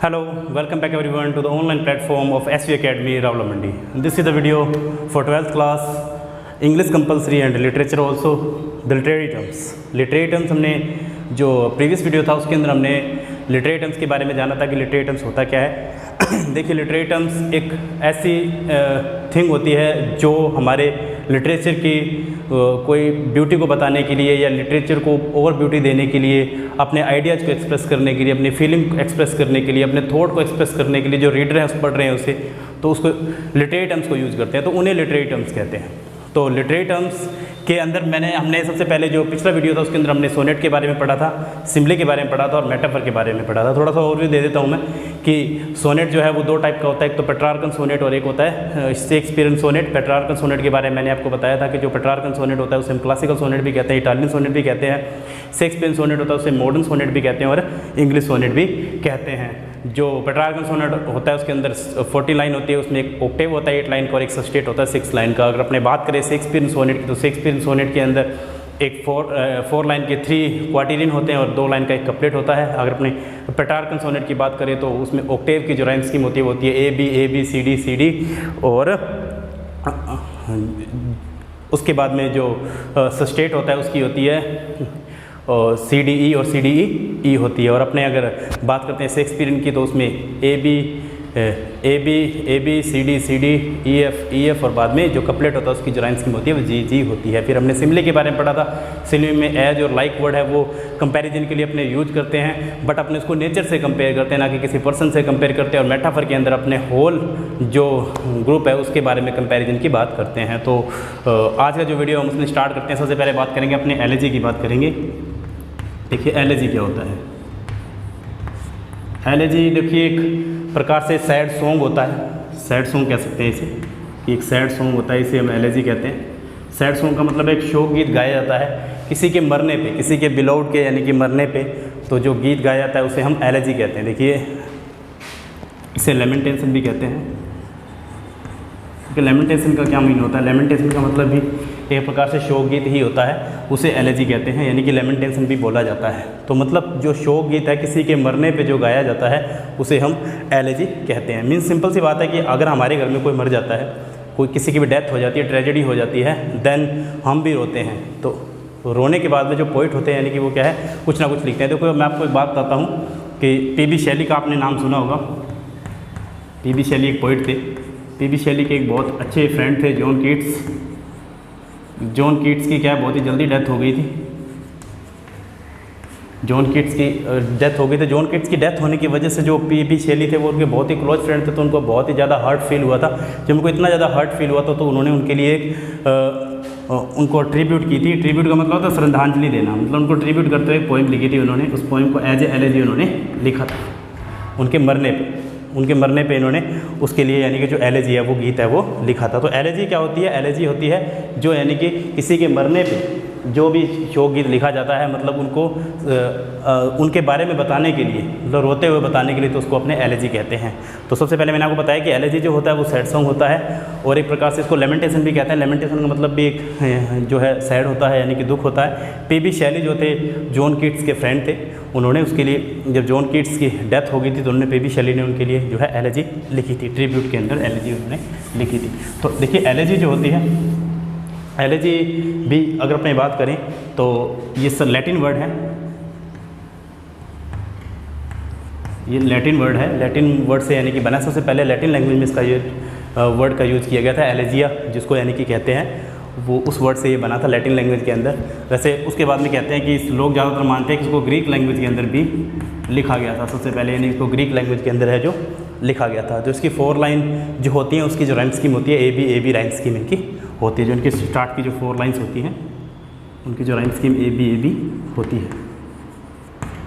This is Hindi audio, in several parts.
Hello, welcome back everyone to the online platform of SV Academy Ravla Mandi. This is the video for 12th class English compulsory and literature also the literary terms. Literary terms हमने जो प्रीवियस वीडियो था उसके अंदर हमने लिटरेरी टर्म्स के बारे में जाना था कि लिटरेरी टर्म्स होता क्या है। देखिए लिटरेरी टर्म्स एक ऐसी थिंग होती है जो हमारे लिटरेचर की कोई ब्यूटी को बताने के लिए या लिटरेचर को ओवर ब्यूटी देने के लिए, अपने आइडियाज़ को एक्सप्रेस करने के लिए, अपनी फीलिंग को एक्सप्रेस करने के लिए, अपने थॉट को एक्सप्रेस करने के लिए जो रीडर हैं पढ़ रहे हैं उसे, तो उसको लिटरेरी टर्म्स को यूज़ करते हैं, तो उन्हें लिटरेरी टर्म्स कहते हैं। तो लिटरेरी टर्म्स के अंदर हमने सबसे पहले जो पिछला वीडियो था उसके अंदर हमने सोनेट के बारे में पढ़ा था, सिम्ले के बारे में पढ़ा था और मेटाफर के बारे में पढ़ा था। थोड़ा सा ओवरव्यू दे देता हूँ मैं कि सोनेट जो है वो दो टाइप का होता है, एक तो पेट्रार्कन सोनेट और एक होता है शेक्सपियरन सोनेट। पेट्रार्कन सोनेट के बारे में मैंने आपको बताया था कि जो पेट्रार्कन सोनेट होता है उसे हम क्लासिकल सोनेट भी कहते हैं, इटालियन सोनेट भी कहते हैं, शेक्सपियरन सोनेट होता है उसे मॉडर्न सोनेट भी कहते हैं और इंग्लिश सोनेट भी कहते हैं। जो पेट्रार्कन सोनेट होता है उसके अंदर 40 लाइन होती है, उसमें एक ऑक्टेव होता है 8 लाइन का और एक सस्टेट होता है 6 लाइन का। अगर अपने बात करें शेक्सपियरन सोनेट की, तो शेक्सपियरन सोनेट के अंदर एक 4 लाइन के 3 क्वार्टिलियन होते हैं और 2 लाइन का एक कपलेट होता है। अगर अपने पेट्रार्कन सोनेट की बात करें तो उसमें ऑक्टेव की जो राइम स्कीम होती है वो होती है ए बी सी डी और उसके बाद में जो सस्टेट होता है उसकी होती है सी डी ई और सी डी ई होती है। और अपने अगर बात करते हैं शेक्सपियरन की तो उसमें A B C D E F और बाद में जो कपलेट होता है उसकी जो राइम स्कीम होती है वो जी होती है। फिर हमने सिम्ले के बारे में पढ़ा था। सिम्ले में एज और लाइक वर्ड है वो कंपैरिजन के लिए अपने यूज करते हैं, बट अपने उसको नेचर से कंपेयर करते हैं, ना कि किसी पर्सन से कंपेयर करते हैं। और मेटाफर के अंदर अपने होल जो ग्रुप है उसके बारे में कंपैरिजन की बात करते हैं। तो आज का जो वीडियो हम उसमें स्टार्ट करते हैं। सबसे पहले बात करेंगे अपने एलर्जी की बात करेंगे। देखिए एलर्जी क्या होता है। एलर्जी देखिए एक प्रकार से सैड सॉन्ग होता है, सैड सॉन्ग कह सकते हैं इसे, कि एक सैड सॉन्ग होता है, इसे हम एलर्जी कहते हैं। सैड सॉन्ग का मतलब एक शोक गीत गाया जाता है किसी के मरने पे, किसी के बिलोव्ड के यानी कि मरने पे, तो जो गीत गाया जाता है उसे हम एलर्जी कहते हैं। देखिए इसे लेमेंटेशन भी कहते हैं। कि लेमेंटेशन का क्या मीन होता है? लेमेंटेशन का मतलब भी एक प्रकार से शोक गीत ही होता है, उसे एलर्जी कहते हैं, यानी कि लेमेंटेशन भी बोला जाता है। तो मतलब जो शोक गीत है किसी के मरने पे जो गाया जाता है उसे हम एलर्जी कहते हैं। मीन्स सिंपल सी बात है कि अगर हमारे घर में कोई मर जाता है, कोई किसी की भी डेथ हो जाती है, ट्रेजेडी हो जाती है, देन हम भी रोते हैं। तो रोने के बाद में जो पोइट होते हैं यानी कि वो क्या है, कुछ ना कुछ लिखते हैं। देखो मैं आपको एक बात बताता हूँ कि पी.बी. शैली का आपने नाम सुना होगा। पी.बी. शैली एक पोइट थे। पी.बी. शैली के एक बहुत अच्छे फ्रेंड थे जॉन कीट्स। जॉन कीट्स की क्या है, बहुत ही जल्दी डेथ हो गई थी। जॉन कीट्स की डेथ हो गई थी। जॉन कीट्स की डेथ होने की वजह से जो पी.बी. शैली थे वो उनके बहुत ही क्लोज फ्रेंड थे, तो उनको बहुत ही ज़्यादा हर्ट फील हुआ था। जब उनको इतना ज़्यादा हर्ट फील हुआ था तो उन्होंने उनके लिए एक उनको ट्रिब्यूट की थी। ट्रिब्यूट का मतलब होता है श्रद्धांजलि देना, मतलब उनको ट्रिब्यूट करते हुए एक पोइम लिखी थी उन्होंने। उस पोइम को एज ए एलर्जी उन्होंने लिखा था उनके मरने पे इन्होंने उसके लिए यानी कि जो एलर्जी है वो गीत है वो लिखा था। तो एलर्जी क्या होती है? एलर्जी होती है जो यानी कि किसी के मरने पे जो भी शोक गीत लिखा जाता है, मतलब उनको उनके बारे में बताने के लिए, मतलब रोते हुए बताने के लिए, तो उसको अपने एलर्जी कहते हैं। तो सबसे पहले मैंने आपको बताया कि एलर्जी जो होता है वो सैड सॉन्ग होता है और एक प्रकार से इसको लेमेंटेशन भी कहते हैं। लेमेंटेशन का मतलब भी एक जो है सैड होता है यानी कि दुख होता है। पी.बी. शैली जो थे जॉन कीट्स के फ्रेंड थे, उन्होंने उसके लिए जब जॉन कीट्स की डेथ हो गई थी तो उन्होंने पी.बी. शैली ने उनके लिए जो है एलर्जी लिखी थी, ट्रिब्यूट के अंदर एलर्जी उन्होंने लिखी थी। तो देखिए एलर्जी जो होती है, एलर्जी भी अगर अपनी बात करें तो ये लैटिन वर्ड है। ये लैटिन वर्ड है, लैटिन वर्ड से यानी कि बना। सबसे पहले लैटिन लैंग्वेज में इसका ये वर्ड का यूज़ किया गया था एलर्जिया, जिसको यानी कि कहते हैं, वो उस वर्ड से ये बना था लैटिन लैंग्वेज के अंदर। वैसे उसके बाद में कहते हैं कि लोग ज़्यादातर मानते हैं कि इसको ग्रीक लैंग्वेज के अंदर भी लिखा गया था सबसे पहले, यानी इसको ग्रीक लैंग्वेज के अंदर है जो लिखा गया था। जो इसकी 4 लाइन जो होती हैं उसकी जो राइम स्कीम होती है ए बी राइम स्कीम इनकी होती है। जो इनकी स्टार्ट की जो 4 लाइन्स होती हैं उनकी जो राइम स्कीम ए बी होती है,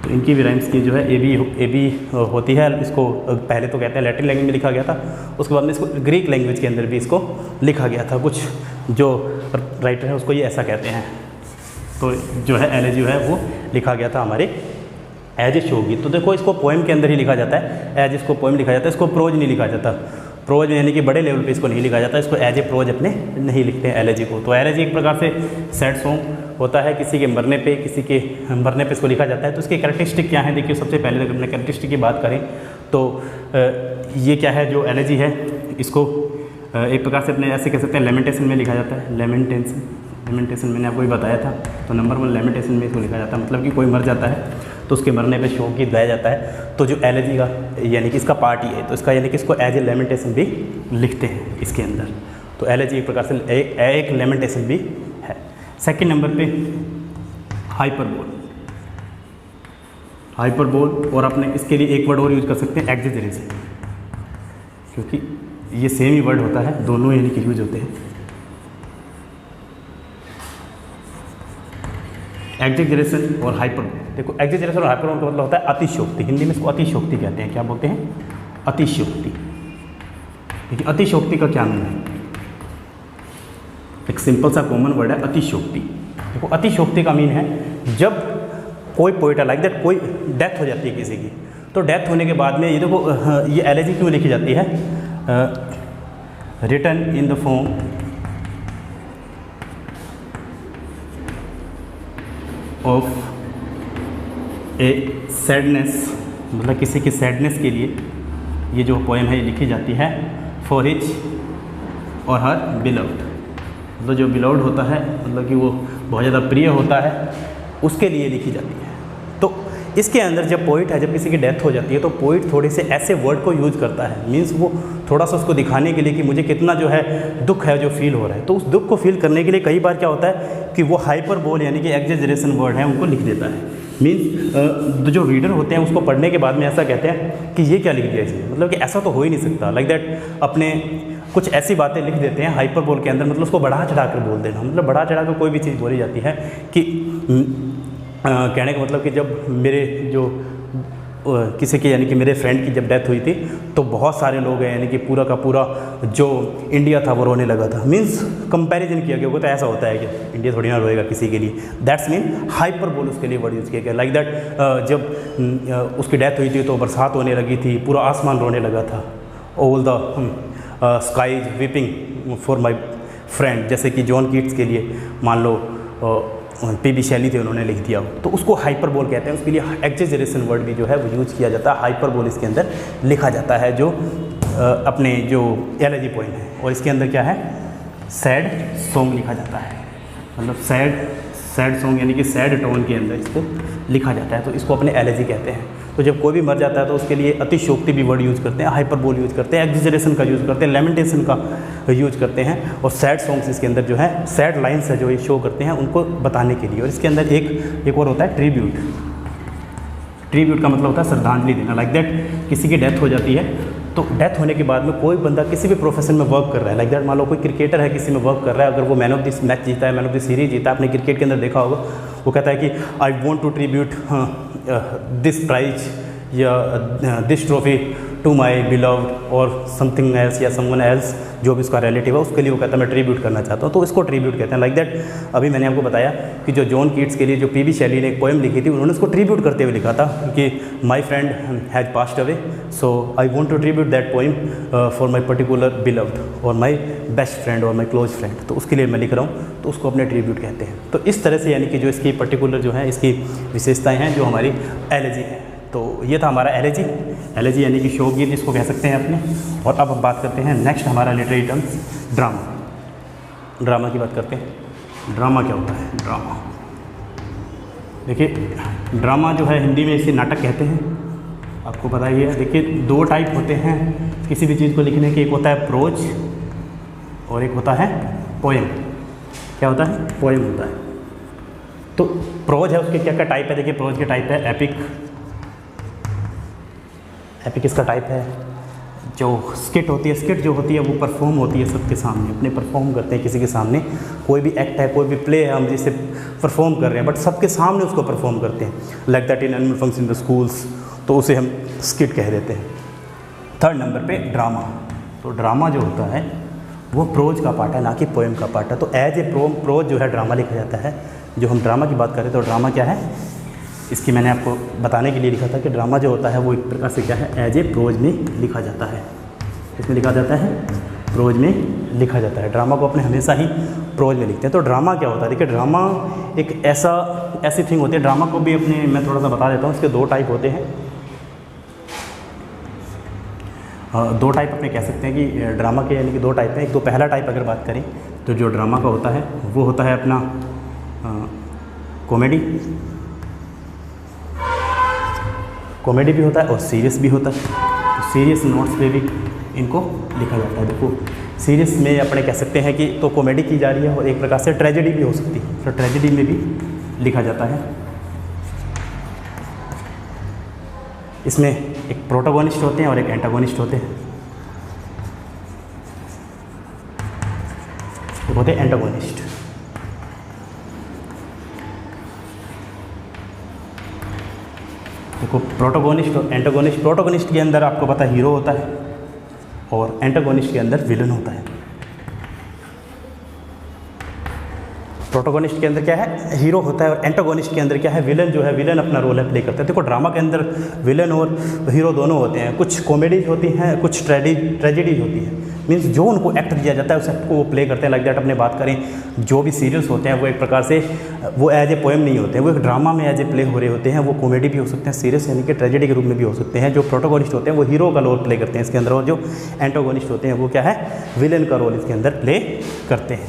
तो इनकी भी राइम स्कीम जो है ए बी होती है। इसको पहले तो कहते हैं लैटिन लैंग्वेज में लिखा गया था, उसके बाद में इसको ग्रीक लैंग्वेज के अंदर भी इसको लिखा गया था। कुछ जो राइटर हैं उसको ये ऐसा कहते हैं। तो जो है एलर्जी है वो लिखा गया था हमारे एज ए शोक गीत। तो देखो इसको पोएम के अंदर ही लिखा जाता है, एज इसको पोएम लिखा जाता है, इसको प्रोज नहीं लिखा जाता। प्रोज यानी कि बड़े लेवल पे इसको नहीं लिखा जाता, इसको एज ए प्रोज अपने नहीं लिखते हैं एलर्जी को। तो एलर्जी एक प्रकार से सैड सॉन्ग होता है, किसी के मरने पे इसको लिखा जाता है। तो इसके कैरेक्टरिस्टिक क्या है? देखिए सबसे पहले अगर अपने कैरेक्टरिस्टिक की बात करें तो ये क्या है, जो एलर्जी है इसको एक प्रकार से अपने ऐसे कह सकते हैं लेमेंटेशन में लिखा जाता है। लेमेंटेशन मैंने आपको भी बताया था। तो नंबर 1 लेमेंटेशन में इसको लिखा जाता है, मतलब कि कोई मर जाता है तो उसके मरने पे शोक गीत गाया जाता है। तो जो एलर्जी का यानी कि इसका पार्ट ही है, तो इसका यानी कि इसको एज ए लेमेंटेशन भी लिखते हैं इसके अंदर। तो एलर्जी एक प्रकार से एक लेमेंटेशन भी है। सेकंड नंबर पे हाइपरबोल, और अपने इसके लिए एक वर्ड और यूज कर सकते हैं, एग्जेजरेशन, क्योंकि ये सेम ही वर्ड होता है, दोनों यानी कि यूज होते हैं। एग्जेजरेशन और हाइपरबोल, देखो एग्जेजरेशन और हाइपरबोल का मतलब होता है अतिशयोक्ति। हिंदी में इसको अतिशयोक्ति कहते हैं। क्या बोलते हैं? अतिशयोक्ति। देखिए अतिशयोक्ति का क्या मीन है? एक सिंपल सा कॉमन वर्ड है अतिशयोक्ति। देखो अतिशयोक्ति का मीन है जब कोई पोइट है लाइक दैट, कोई डेथ हो जाती है किसी की, तो डेथ होने के बाद में ये देखो ये एलर्जी क्यों लिखी जाती है? Written in the form of a sadness, मतलब किसी की सैडनेस के लिए ये जो पोएम है ये लिखी जाती है। फॉर हिज और हर बिलव्ड, मतलब जो बिलव्ड होता है, मतलब कि वो बहुत ज़्यादा प्रिय होता है, उसके लिए लिखी जाती है। तो इसके अंदर जब पोइट है, जब किसी की डेथ हो जाती है, तो पोइट थोड़े से ऐसे वर्ड को यूज़ करता है, मीन्स वो थोड़ा सा उसको दिखाने के लिए कि मुझे कितना जो है दुख है जो फील हो रहा है। तो उस दुख को फील करने के लिए कई बार क्या होता है कि वो हाइपरबोल यानी कि एग्जेजरेशन वर्ड है उनको लिख देता है। मीन्स जो रीडर होते हैं उसको पढ़ने के बाद में ऐसा कहते हैं कि ये क्या लिख दिया इसने, मतलब कि ऐसा तो हो ही नहीं सकता, लाइक दैट अपने कुछ ऐसी बातें लिख देते हैं हाइपरबोल के अंदर, मतलब उसको बढ़ा चढ़ा कर बोल देना, मतलब बढ़ा चढ़ा कर कोई भी चीज़ बोली जाती है कि कहने का मतलब कि जब मेरे जो किसी की यानी कि मेरे फ्रेंड की जब डेथ हुई थी तो बहुत सारे लोग हैं यानी कि पूरा का पूरा जो इंडिया था वो रोने लगा था। मीन्स कंपैरिजन किया गया, वो तो ऐसा होता है कि इंडिया थोड़ी ना रोएगा किसी के लिए, दैट्स मीन हाइपरबोल उसके लिए वर्ड यूज़ किया गया। लाइक दैट जब उसकी डेथ हुई थी तो बरसात होने लगी थी, पूरा आसमान रोने लगा था, all the sky is weeping for my friend, जैसे कि जॉन कीट्स के लिए मान लो पीबी शैली थे उन्होंने लिख दिया, तो उसको हाइपरबोल कहते हैं। उसके लिए एक्जेजरेशन वर्ड भी जो है वो यूज किया जाता है, हाइपरबोल इसके अंदर लिखा जाता है जो अपने जो एलर्जी पोएम है। और इसके अंदर क्या है, सैड सॉन्ग लिखा जाता है, मतलब सैड सॉन्ग यानी कि सैड टोन के अंदर इसको लिखा जाता है, तो इसको अपने एलर्जी कहते हैं। तो जब कोई भी मर जाता है तो उसके लिए अतिशयोक्ति भी वर्ड यूज़ करते हैं, हाइपरबोल यूज़ करते हैं, एक्जेजरेशन का यूज़ करते हैं, लेमेंटेशन का यूज करते हैं, और सैड सॉन्ग्स इसके अंदर जो है सैड लाइन्स है जो ये शो करते हैं उनको बताने के लिए। और इसके अंदर एक और होता है ट्रिब्यूट। ट्रिब्यूट का मतलब होता है श्रद्धांजलि देना। लाइक दैट किसी की डेथ हो जाती है तो डेथ होने के बाद में कोई बंदा किसी भी प्रोफेशन में वर्क कर रहा है, लाइक दैट मान लो कोई क्रिकेटर है किसी में वर्क कर रहा है, अगर वो मैन ऑफ दिस मैच जीता है, मैन ऑफ दिस सीरीज जीता है, आपने क्रिकेट के अंदर देखा होगा, वो कहता है कि I want to tribute this prize या this trophy to my beloved और समथिंग एल्स या समवन एल्स, जो भी उसका रिलेटिव है उसके लिए वो कहता है मैं ट्रिब्यूट करना चाहता हूँ, तो इसको ट्रिब्यूट कहते हैं। लाइक दैट अभी मैंने आपको बताया कि जो जॉन कीट्स के लिए जो पीबी शैली ने एक पोएम लिखी थी, उन्होंने उसको ट्रिब्यूट करते हुए लिखा था कि my friend has passed away, so I want to tribute that poem for my particular beloved और माई बेस्ट फ्रेंड और माई क्लोज फ्रेंड, तो उसके लिए मैं लिख रहा हूँ, तो उसको अपने ट्रिब्यूट कहते हैं। तो इस तरह से यानी कि जो इसकी पर्टिकुलर जो है इसकी विशेषताएँ हैं जो हमारी एलर्जी है। तो ये था हमारा एलर्जी यानी कि शोक गीत जिसको कह सकते हैं अपने। और अब हम बात करते हैं नेक्स्ट हमारा लिटरेरी टर्म्स ड्रामा की बात करते हैं। ड्रामा क्या होता है? ड्रामा देखिए, ड्रामा जो है हिंदी में इसे नाटक कहते हैं, आपको पता ही है। देखिए दो टाइप होते हैं किसी भी चीज़ को लिखने के, एक होता है प्रोज और एक होता है पोएम। क्या होता है? पोएम होता है। तो प्रोज है उसके क्या क्या टाइप है? देखिए प्रोज के टाइप है एपिक इसका टाइप है। जो स्किट होती है, स्किट जो होती है वो परफॉर्म होती है सबके सामने, अपने परफॉर्म करते हैं किसी के सामने, कोई भी एक्ट है, कोई भी प्ले है, हम जिसे परफॉर्म कर रहे हैं बट सबके सामने उसको परफॉर्म करते हैं, like that in annual function in the schools, तो उसे हम स्किट कह देते हैं। थर्ड नंबर पे ड्रामा। तो ड्रामा जो होता है वो प्रोज का पार्ट है, ना कि पोएम का पार्ट है। तो एज ए प्रोज जो है ड्रामा लिखा जाता है। जो हम ड्रामा की बात करें तो ड्रामा क्या है, इसकी मैंने आपको बताने के लिए लिखा था कि ड्रामा जो होता है वो एक प्रकार से क्या है, एज ए प्रोज में लिखा जाता है। इसमें लिखा जाता है, प्रोज में लिखा जाता है। ड्रामा को अपने हमेशा ही प्रोज में लिखते हैं। तो ड्रामा क्या होता है? देखिए ड्रामा एक ऐसी थिंग होती है, ड्रामा को भी अपने मैं थोड़ा सा बता देता हूँ। इसके दो टाइप होते हैं। दो टाइप अपने कह सकते हैं कि ड्रामा के यानी कि दो टाइप हैं। एक तो पहला टाइप अगर बात करें तो जो ड्रामा का होता है वो होता है अपना कॉमेडी भी होता है और सीरियस भी होता है। तो सीरियस नोट्स पे भी इनको लिखा जाता है। देखो सीरियस में अपने कह सकते हैं कि तो कॉमेडी की जा रही है और एक प्रकार से ट्रेजेडी भी हो सकती है, तो ट्रेजेडी में भी लिखा जाता है। इसमें एक प्रोटोगोनिस्ट होते हैं और एक एंटागोनिस्ट होते हैं। वो होते हैं एंटागोनिस्ट। देखो प्रोटोगोनिस्ट और एंटागोनिस्ट। प्रोटोगोनिस्ट के अंदर आपको पता है हीरो होता है और एंटागोनिस्ट के अंदर विलन होता है। प्रोटोगोनिस्ट के अंदर क्या है, हीरो होता है, और एंटागोनिस्ट के अंदर क्या है, विलन जो है, विलन अपना रोल है प्ले करता है। देखो ड्रामा के अंदर विलन और हीरो दोनों होते हैं। कुछ कॉमेडीज होती हैं, कुछ ट्रेजेडीज होती हैं। मीन्स जो उनको एक्ट दिया जाता है उस एक्ट को वो प्ले करते हैं। लाइक दैट अपने बात करें जो भी सीरियल्स होते हैं वो एक प्रकार से वो एज ए पोएम नहीं होते हैं, वो एक ड्रामा में एज ए प्ले हो रहे होते हैं। वो कॉमेडी भी हो सकते हैं, सीरियस यानी कि ट्रेजेडी के रूप में भी हो सकते हैं। जो प्रोटोगोनिस्ट होते हैं वो हीरो का रोल प्ले करते हैं इसके अंदर, और जो एंटागोनिस्ट होते हैं वो क्या है, विलन का रोल इसके अंदर प्ले करते हैं।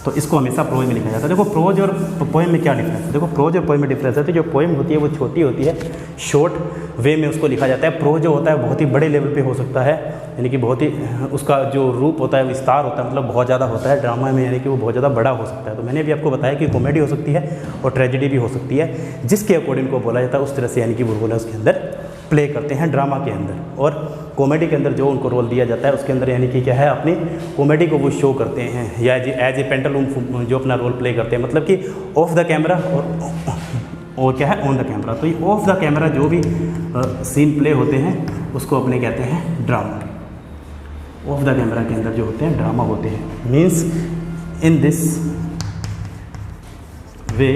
तो इसको हमेशा प्रोज में लिखा जाता है। देखो प्रोज और पोएम में क्या डिफरेंस है। देखो प्रोज और पोएम में डिफरेंस है। तो जो पोएम होती है वो छोटी होती है, शॉर्ट वे में उसको लिखा जाता है। प्रोज जो होता है बहुत ही बड़े लेवल पे हो सकता है, यानी कि बहुत ही उसका जो रूप होता है विस्तार होता है, मतलब बहुत ज़्यादा होता है ड्रामा में, यानी कि वो बहुत ज़्यादा बड़ा हो सकता है। तो मैंने भी आपको बताया कि कॉमेडी हो सकती है और ट्रेजेडी भी हो सकती है, जिसके अकॉर्डिंग को बोला जाता है उस तरह से, यानी कि वो रोल है उसके अंदर प्ले करते हैं ड्रामा के अंदर। और कॉमेडी के अंदर जो उनको रोल दिया जाता है उसके अंदर यानी कि क्या है, अपनी कॉमेडी को वो शो करते हैं या एज ए पेंटालूम जो अपना रोल प्ले करते हैं, मतलब कि ऑफ द कैमरा और क्या है, ऑन द कैमरा। तो ये ऑफ द कैमरा जो भी सीन प्ले होते हैं उसको अपने कहते हैं ड्रामा। ऑफ द कैमरा के अंदर जो होते हैं ड्रामा होते हैं। Means in this way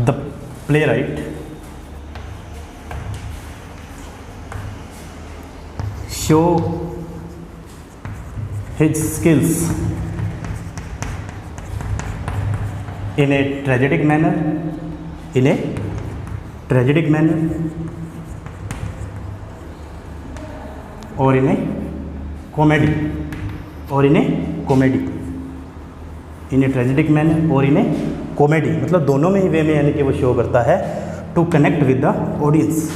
the playwright show his skills in a tragic manner, or in a comedy, in a tragic manner और in a कॉमेडी, मतलब दोनों में ही वे में यानी कि वो शो करता है to connect with the audience,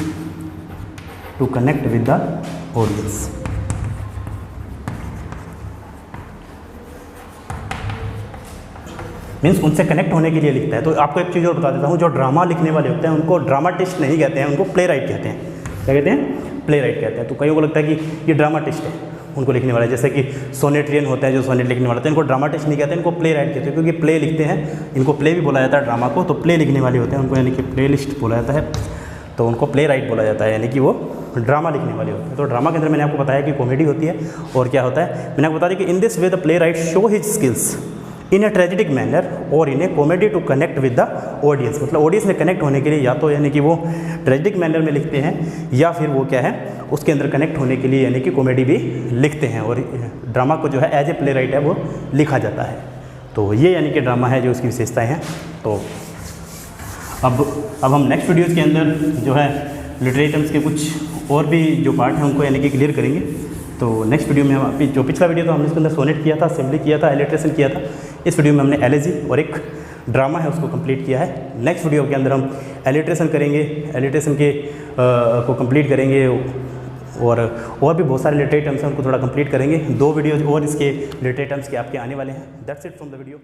means उनसे कनेक्ट होने के लिए लिखता है। तो आपको एक चीज़ और बता देता हूँ, जो ड्रामा लिखने वाले होते हैं उनको ड्रामाटिस्ट नहीं कहते हैं, उनको प्ले राइट कहते हैं। क्या कहते हैं, प्ले राइट कहते हैं। तो कईयों को लगता है कि ये ड्रामाटिस्ट है उनको लिखने वाले, जैसे कि सोनेट्रियन होते हैं जो सोनेट लिखने वाले होते हैं, इनको ड्रामाटिस्ट नहीं कहते, इनको प्ले राइट कहते हैं, क्योंकि प्ले लिखते हैं, इनको प्ले भी बोला जाता है ड्रामा को। तो प्ले लिखने वाले होते हैं उनको यानी कि प्ले लिस्ट बोला जाता है, तो उनको प्ले राइट बोला जाता है, यानी कि वो ड्रामा लिखने वाले होते हैं। तो ड्रामा के अंदर मैंने आपको बताया कि कॉमेडी होती है और क्या होता है, मैंने आपको बता दिया कि in this way the playwright show his skills in a tragedic manner और in a comedy to connect with the audience. मतलब ऑडियंस में कनेक्ट होने के लिए या तो यानी कि वो ट्रेजिडिक मैनर में लिखते हैं या फिर वो क्या है उसके अंदर कनेक्ट होने के लिए यानी कि कॉमेडी भी लिखते हैं, और ड्रामा को जो है एज ए प्ले राइट है वो लिखा जाता है। तो ये यानी कि ड्रामा है जो उसकी विशेषताएँ हैं। तो अब हम नेक्स्ट वीडियोज़ के अंदर जो है लिटरेचर्स के कुछ और भी जो पार्ट हैं उनको यानी कि क्लियर करेंगे। तो नेक्स्ट वीडियो में हम जो पिछला वीडियो था हमने इसके अंदर सोनेट किया था, असेंबली किया था, एलिट्रेशन किया था। इस वीडियो में हमने एलेजी और एक ड्रामा है उसको कंप्लीट किया है। नेक्स्ट वीडियो के अंदर हम एलिट्रेशन करेंगे, एलिट्रेशन के को कंप्लीट करेंगे और भी बहुत सारे लिटरेरी टर्म्स हैं उनको थोड़ा कंप्लीट करेंगे। 2 वीडियोज़ और इसके लिटरेरी टर्म्स के आपके आने वाले हैं। That's it from the video.